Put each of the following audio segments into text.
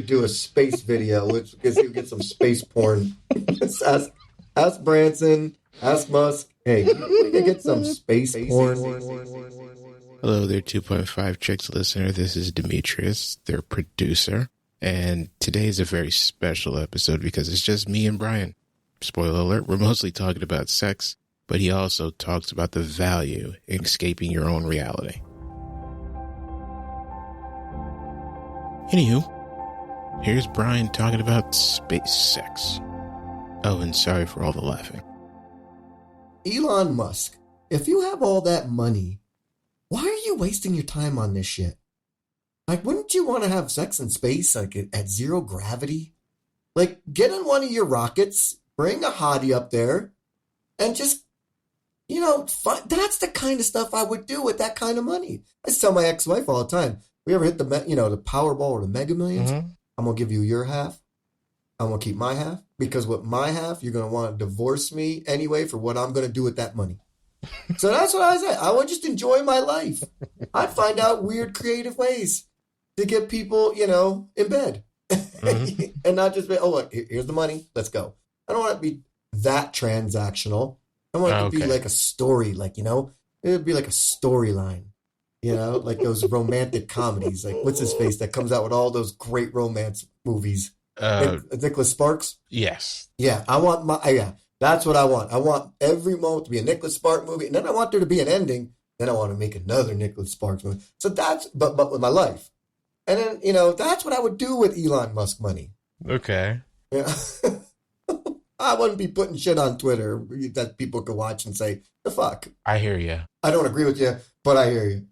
do a space video, because he would get some space porn. ask Branson, ask Musk. Hey, we can get some space porn. Hello there, 2.5 Chicks listener. This is Demetrius, their producer. And today is a very special episode because it's just me and Brian. Spoiler alert, we're mostly talking about sex, but he also talks about the value in escaping your own reality. Anywho, here's Brian talking about space sex. Oh, and sorry for all the laughing. Elon Musk, if you have all that money, why are you wasting your time on this shit? Like, wouldn't you want to have sex in space, like at zero gravity? Like, get in one of your rockets, bring a hottie up there, and just, that's the kind of stuff I would do with that kind of money. I just tell my ex-wife all the time, we ever hit the Powerball or the Mega Millions, I'm going to give you your half. I'm going to keep my half. Because with my half, you're going to want to divorce me anyway for what I'm going to do with that money. So that's what I said. I would just enjoy my life. I'd find out weird, creative ways to get people, in bed. And not just be, oh, look, here's the money. Let's go. I don't want it to be that transactional. I want it to be like a story, it would be like a storyline, like those romantic comedies. Like, what's his face that comes out with all those great romance movies? Nicholas Sparks? Yes. Yeah, that's what I want. I want every moment to be a Nicholas Sparks movie, and then I want there to be an ending. Then I want to make another Nicholas Sparks movie. So that's, but with my life. And then, that's what I would do with Elon Musk money. Okay. Yeah. I wouldn't be putting shit on Twitter that people could watch and say, the fuck. I hear you. I don't agree with you, but I hear you.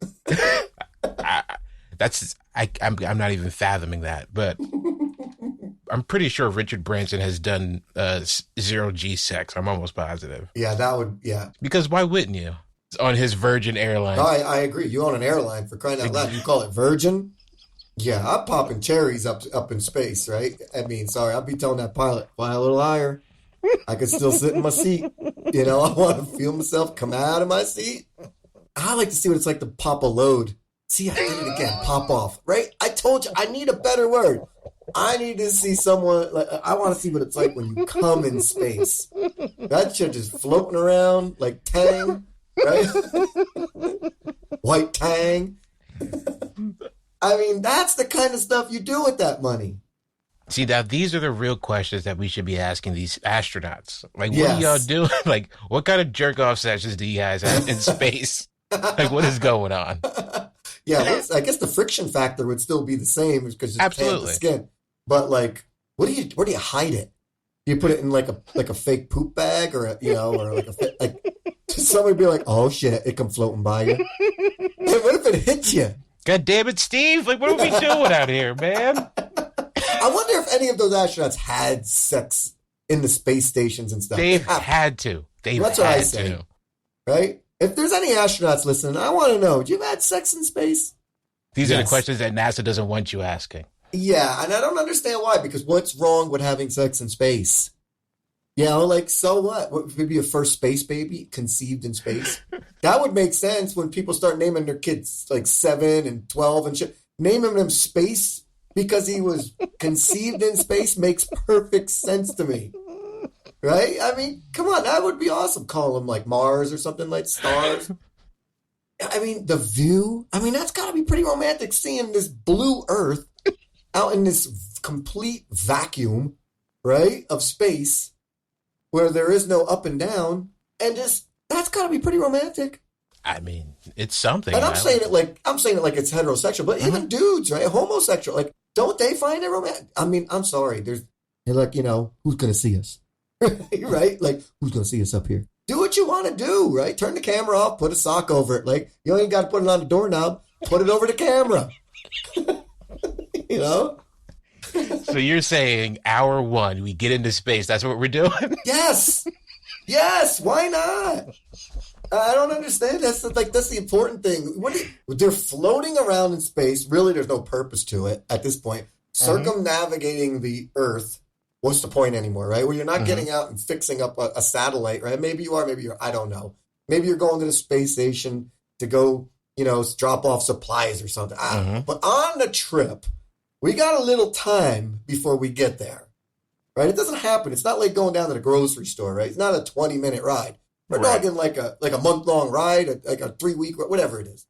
I'm not even fathoming that, but I'm pretty sure Richard Branson has done zero G sex. I'm almost positive. Yeah. Because why wouldn't you? It's on his Virgin airline. I agree. You own an airline, for crying out loud. You call it Virgin? Yeah, I'm popping cherries up in space, right? I mean, sorry, I'll be telling that pilot, fly a little higher. I can still sit in my seat. I want to feel myself come out of my seat. I like to see what it's like to pop a load. See, I did it again. Pop off, right? I told you, I need a better word. I need to see someone, I want to see what it's like when you come in space. That shit just floating around like Tang, right? White Tang. I mean, that's the kind of stuff you do with that money. See, now these are the real questions that we should be asking these astronauts. Like, what are y'all doing? Like, what kind of jerk-off sessions do you guys have in space? Like, what is going on? Yeah, I guess the friction factor would still be the same because it's the skin. But like, where do you hide it? Do you put it in like a fake poop bag or somebody be like, oh shit, it come floating by you. Hey, what if it hits you? God damn it, Steve! Like, what are we doing out here, man? I wonder if any of those astronauts had sex in the space stations and stuff. They've had to. That's what I say. Right? If there's any astronauts listening, I want to know, do you have had sex in space? These are the questions that NASA doesn't want you asking. Yeah, and I don't understand why, because what's wrong with having sex in space? So what? What would be a first space baby conceived in space? That would make sense when people start naming their kids like 7 and 12 and shit. Naming them space because he was conceived in space makes perfect sense to me. Right? I mean, come on, that would be awesome. Call them like Mars or something, like stars. I mean, the view. I mean, that's got to be pretty romantic, seeing this blue Earth out in this complete vacuum, right, of space where there is no up and down. And just, that's got to be pretty romantic. I mean, it's something. And I'm saying it like it's heterosexual, but even dudes, right, homosexual, like, don't they find it romantic? I mean, I'm sorry. They're like, who's going to see us? Right? Like, who's going to see us up here? Do what you want to do, right? Turn the camera off, put a sock over it. Like, you ain't got to put it on the doorknob. Put it over the camera. So you're saying hour 1, we get into space. That's what we're doing? Yes. Why not? I don't understand. That's the important thing. They're floating around in space. Really, there's no purpose to it at this point. Circumnavigating the Earth. What's the point anymore, right? Well, you're not getting out and fixing up a satellite, right? Maybe you are, maybe you're, I don't know. Maybe you're going to the space station to go, drop off supplies or something. But on the trip, we got a little time before we get there, right? It doesn't happen. It's not like going down to the grocery store, right? It's not a 20-minute ride. We're talking like a month-long ride, like a 3-week, whatever it is.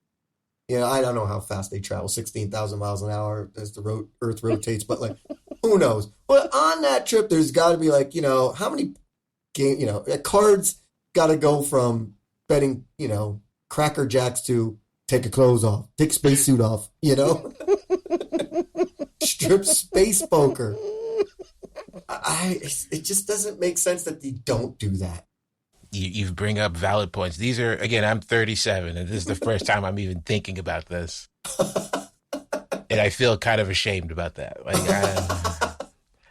You know, I don't know how fast they travel, 16,000 miles an hour as the Earth rotates, but like, who knows? But on that trip, there's got to be like, you know, how many cards got to go from betting, you know, Cracker Jacks to take your clothes off, take spacesuit off, you know? Strip space poker. It just doesn't make sense that they don't do that. You bring up valid points. These are, again, I'm 37, and this is the first time I'm even thinking about this. And I feel kind of ashamed about that. Like,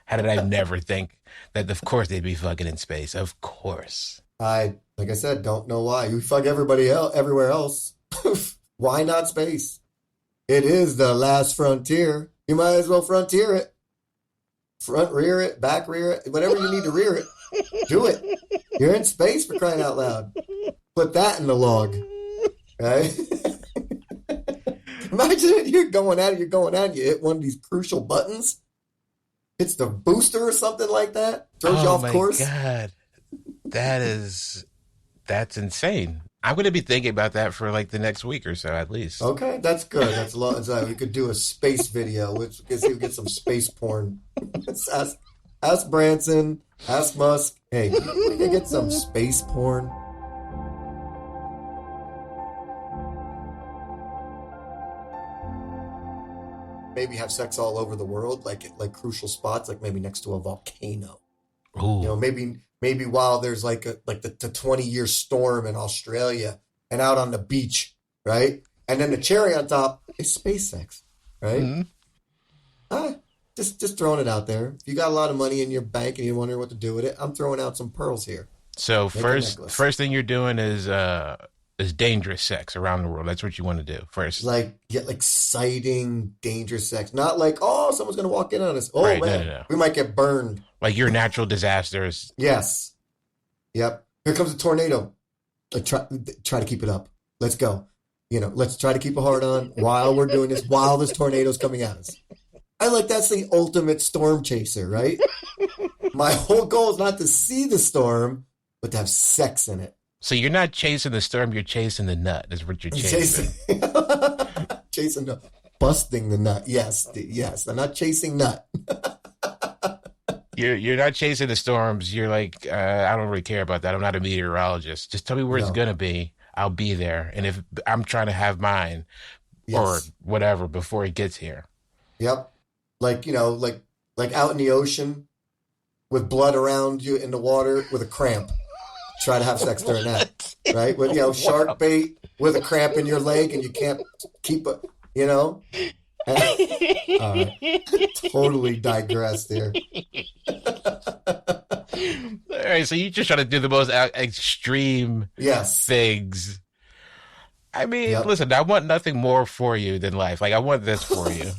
how did I never think that, of course, they'd be fucking in space? Of course. Like I said, don't know why. You fuck everybody else, everywhere else. Why not space? It is the last frontier. You might as well frontier it. Front rear it, back rear it, whatever you need to rear it. Do it. You're in space, for crying out loud. Put that in the log. Right? Imagine it, you're going out, you hit one of these crucial buttons. Hits the booster or something like that. Throws you off course. Oh my God. That's insane. I'm going to be thinking about that for like the next week or so, at least. Okay, that's good. That's a lot. We could do a space video, which we could get some space porn. Ask Branson, ask Musk. Hey, we could get some space porn. Maybe have sex all over the world, like crucial spots, like maybe next to a volcano. Ooh. You know, maybe while there's like the 20-year storm in Australia and out on the beach, right? And then the cherry on top is space sex, right? Mm-hmm. Just throwing it out there. If you got a lot of money in your bank and you're wondering what to do with it, I'm throwing out some pearls here. So first thing you're doing is dangerous sex around the world. That's what you want to do first. Like get exciting, dangerous sex. Not like, oh, someone's going to walk in on us. Oh, right, man, no. We might get burned. Like your natural disasters. Yes. Yep. Here comes a tornado. Like try to keep it up. Let's go. You know, let's try to keep a heart on while we're doing this, while this tornado's coming at us. That's the ultimate storm chaser, right? My whole goal is not to see the storm, but to have sex in it. So you're not chasing the storm, you're chasing the nut, is what you're chasing. Chasing busting the nut. Yes. I'm not chasing nut. You're not chasing the storms. You're like, I don't really care about that. I'm not a meteorologist. Just tell me where it's going to be. I'll be there. And if I'm trying to have mine or whatever before it gets here. Yep. Like, you know, like out in the ocean with blood around you in the water with a cramp. Try to have sex during that, right? With, you know, shark bait with a cramp in your leg and you can't keep it, you know? All right. Totally digressed here. All right, so you just try to do the most extreme things. I mean, listen, I want nothing more for you than life. Like, I want this for you.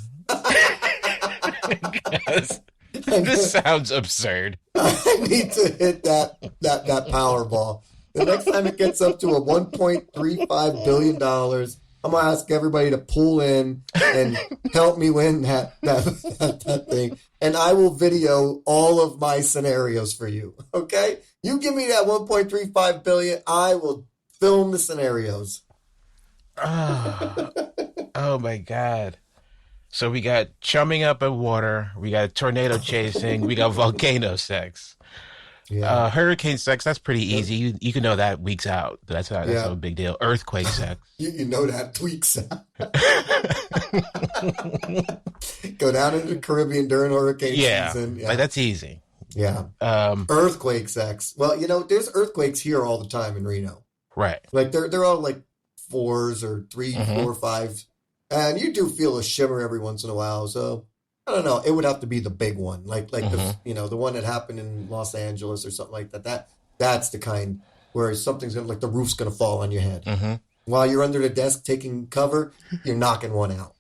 This sounds absurd. I need to hit that Powerball. The next time it gets up to a $1.35 billion, I'm going to ask everybody to pull in and help me win that thing. And I will video all of my scenarios for you. Okay? You give me that $1.35 billion, I will film the scenarios. Oh my God. So we got chumming up in water, we got tornado chasing, we got volcano sex. Yeah. Hurricane sex, that's pretty easy. You can know that weeks out. That's no big deal. Earthquake sex. you know that weeks out. Go down into the Caribbean during hurricane season. Yeah, like that's easy. Yeah. Earthquake sex. Well, you know, there's earthquakes here all the time in Reno. Right. Like they're all like 4s or 3, 4, 5. And you do feel a shimmer every once in a while. So I don't know. It would have to be the big one, like the the one that happened in Los Angeles or something like that. That's the kind where something's gonna, like the roof's gonna fall on your head while you're under the desk taking cover. You're knocking one out.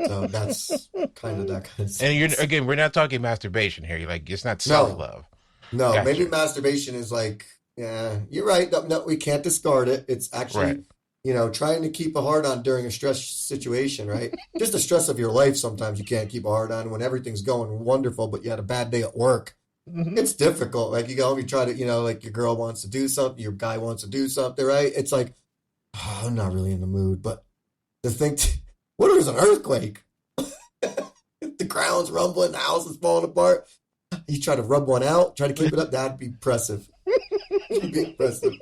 So that's kind of that kind of stuff. And we're not talking masturbation here. You're like, it's not self-love. No, gotcha. Maybe masturbation is like, yeah, you're right. No, we can't discard it. It's actually trying to keep a hard on during a stress situation, right? Just the stress of your life. Sometimes you can't keep a hard on when everything's going wonderful, but you had a bad day at work. It's difficult. Like you go home, you try to, like your girl wants to do something, your guy wants to do something, right? It's like, I'm not really in the mood. But what if there's an earthquake? The ground's rumbling, the house is falling apart. You try to rub one out, try to keep it up. That'd be impressive. It'd be impressive.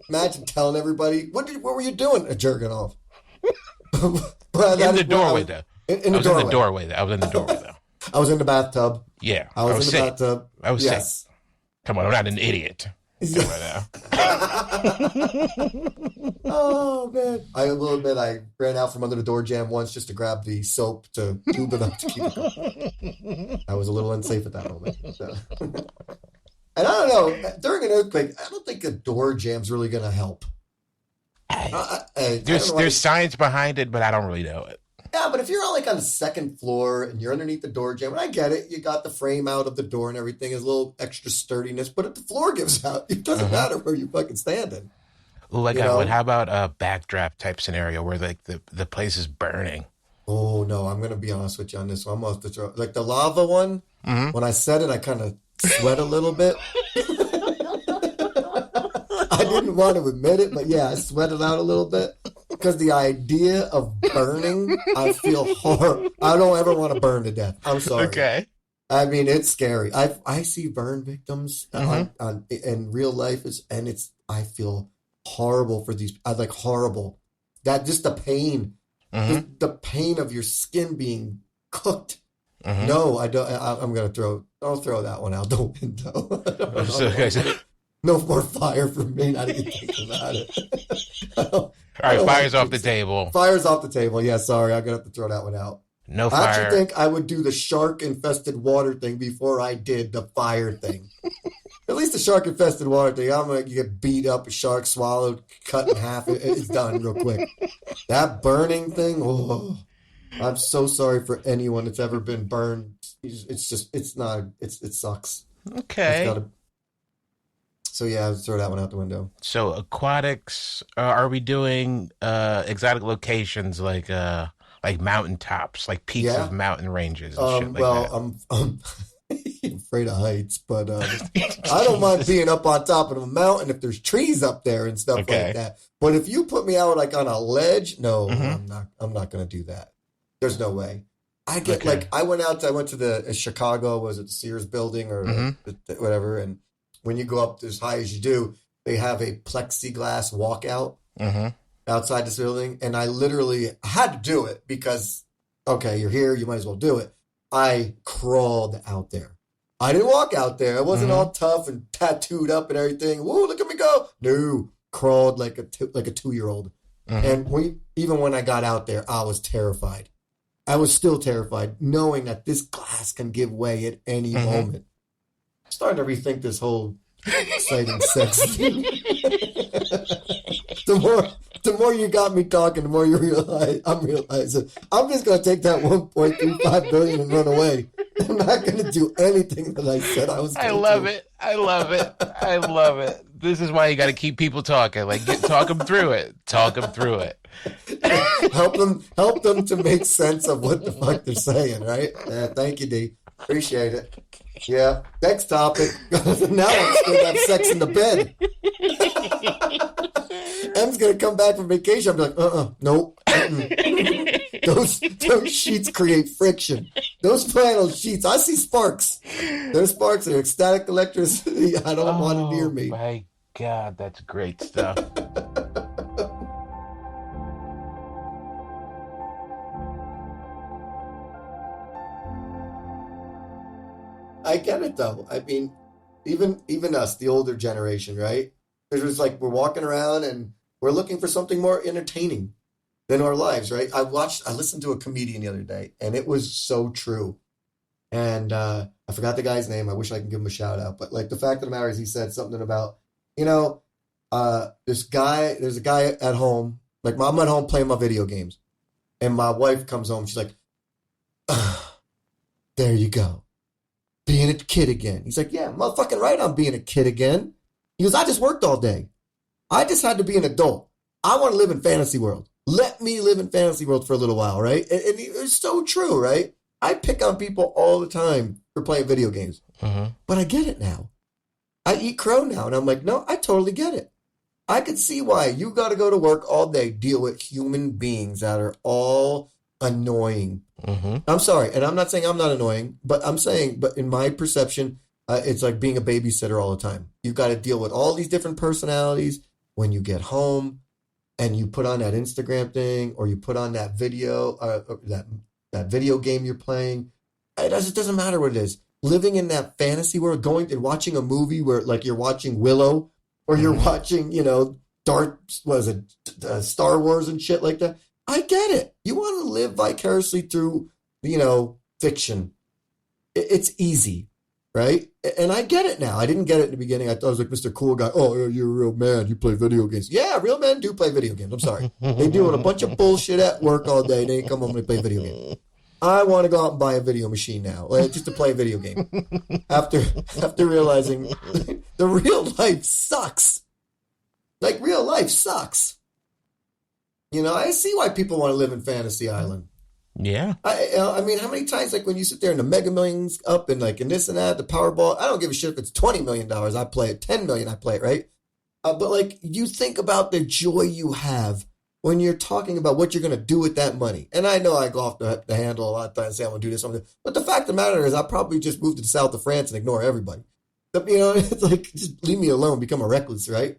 Imagine telling everybody, what were you doing? Jerking off. In the doorway, though. In the doorway. I was in the doorway, though. I was in the bathtub. Yeah. I was in the bathtub. I was sick. Come on, I'm not an idiot. Come on now. Oh, man. I will admit I ran out from under the door jamb once just to grab the soap to tube it up to keep it going. I was a little unsafe at that moment. So. And I don't know, during an earthquake, I don't think a door jam's really going to help. There's science behind it, but I don't really know it. Yeah, but if you're on the second floor and you're underneath the door jamb, and I get it, you got the frame out of the door and everything, is a little extra sturdiness, but if the floor gives out, it doesn't matter where you're fucking standing. Ooh, how about a backdraft type scenario where the place is burning? Oh, no, I'm going to be honest with you on this one. I'm going to have to throw, the lava one, when I said it, I kind of sweat a little bit. I didn't want to admit it, but yeah, I sweated out a little bit because the idea of burning, I feel horrible. I don't ever want to burn to death. I'm sorry. Okay. I mean, it's scary. I see burn victims in real life, I feel horrible for these. Horrible. That just the pain, the pain of your skin being cooked. No, I don't. I'll throw that one out the window. No more fire for me. Not even think about it. All right, fire's off the table. Fire's off the table. Yeah, sorry, I'm gonna have to throw that one out. No fire. I actually think I would do the shark-infested water thing before I did the fire thing. At least the shark-infested water thing, I'm gonna get beat up, a shark swallowed, cut in half. It's done real quick. That burning thing, oh, I'm so sorry for anyone that's ever been burned. It sucks. Okay. So yeah, I'll throw that one out the window. So aquatics, are we doing exotic locations like mountaintops, like peaks of mountain ranges and shit like that? I'm afraid of heights, but I don't mind being up on top of a mountain if there's trees up there and stuff like that. But if you put me out on a ledge, no, I'm not going to do that. There's no way. I get I went to the Chicago, was it the Sears building or whatever, and when you go up as high as you do, they have a plexiglass walkout outside this building. And I literally had to do it because, okay, you're here, you might as well do it. I crawled out there. I didn't walk out there. I wasn't all tough and tattooed up and everything. Whoa, look at me go. No, crawled like a 2-year-old. And even when I got out there, I was terrified. I was still terrified knowing that this glass can give way at any moment. I'm starting to rethink this whole exciting sex thing. The more you got me talking, the more I'm realizing I'm just going to take that 1.35 billion and run away. I'm not going to do anything that I said I was going to do. I love it. This is why you got to keep people talking. Talk them through it. Help them to make sense of what the fuck they're saying, right? Thank you, D. Appreciate it. Yeah. Next topic. Now I'm just going to have sex in the bed. M's going to come back from vacation. I'm like, nope. Those sheets create friction. Those flannel sheets, I see sparks. Those sparks are ecstatic electricity. I don't want it near me. Oh, my God. That's great stuff. I get it though. I mean, even us, the older generation, right? It was we're walking around and we're looking for something more entertaining than our lives, right? I listened to a comedian the other day, and it was so true. And I forgot the guy's name. I wish I could give him a shout out. But the fact of the matter is, he said something about, there's a guy at home. I'm at home playing my video games, and my wife comes home. She's like, there you go. Being a kid again. He's like, yeah, motherfucking right, I'm being a kid again. He goes, I just worked all day. I just had to be an adult. I want to live in fantasy world. Let me live in fantasy world for a little while, right? And it's so true, right? I pick on people all the time for playing video games. But I get it now. I eat crow now, and I'm like, no, I totally get it. I could see why you got to go to work all day, deal with human beings that are all annoying. I'm sorry, and I'm not saying I'm not annoying, but I'm saying, but in my perception, it's like being a babysitter all the time. You've got to deal with all these different personalities when you get home, and you put on that Instagram thing, or you put on that video, that video game you're playing. It doesn't matter what it is. Living in that fantasy world, going and watching a movie where, like, you're watching Willow, or you're watching, Star Wars and shit like that. I get it. You want to live vicariously through, fiction. It's easy, right? And I get it now. I didn't get it in the beginning. I thought I was like Mr. Cool Guy. Oh, you're a real man. You play video games. Yeah, real men do play video games. I'm sorry. They deal with a bunch of bullshit at work all day. They come home and play video games. I want to go out and buy a video machine now, just to play a video game. After realizing the real life sucks. Like, real life sucks. I see why people want to live in Fantasy Island. Yeah. I mean, how many times, like, when you sit there and the Mega Millions up and, like, and this and that, the Powerball, I don't give a shit if it's $20 million. I play it. $10 million, I play it, right? But, like, you think about the joy you have when you're talking about what you're going to do with that money. And I know I go off the handle a lot of times and say I'm going to do this, but the fact of the matter is I'll probably just move to the south of France and ignore everybody. But, it's like, just leave me alone, become a recluse, right?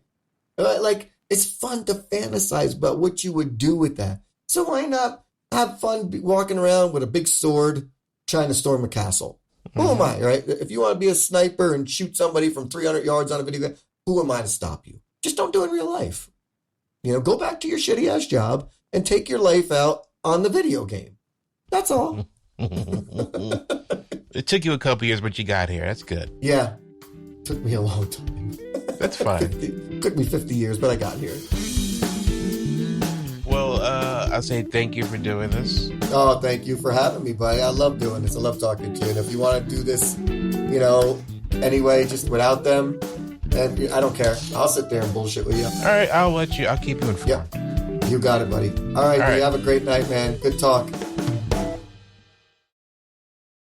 Like, it's fun to fantasize about what you would do with that. So why not have fun walking around with a big sword trying to storm a castle? Who am I, right? If you want to be a sniper and shoot somebody from 300 yards on a video game, who am I to stop you? Just don't do it in real life. Go back to your shitty-ass job and take your life out on the video game. That's all. It took you a couple years, but you got here. That's good. Yeah. Took me a long time. That's fine. Took me 50 years, but I got here. Well, I'll say thank you for doing this. Oh, thank you for having me, buddy. I love doing this. I love talking to you. And if you want to do this, anyway, just without them, and I don't care. I'll sit there and bullshit with you. All right, I'll keep you informed. Yep. You got it, buddy. All right, buddy. Have a great night, man. Good talk.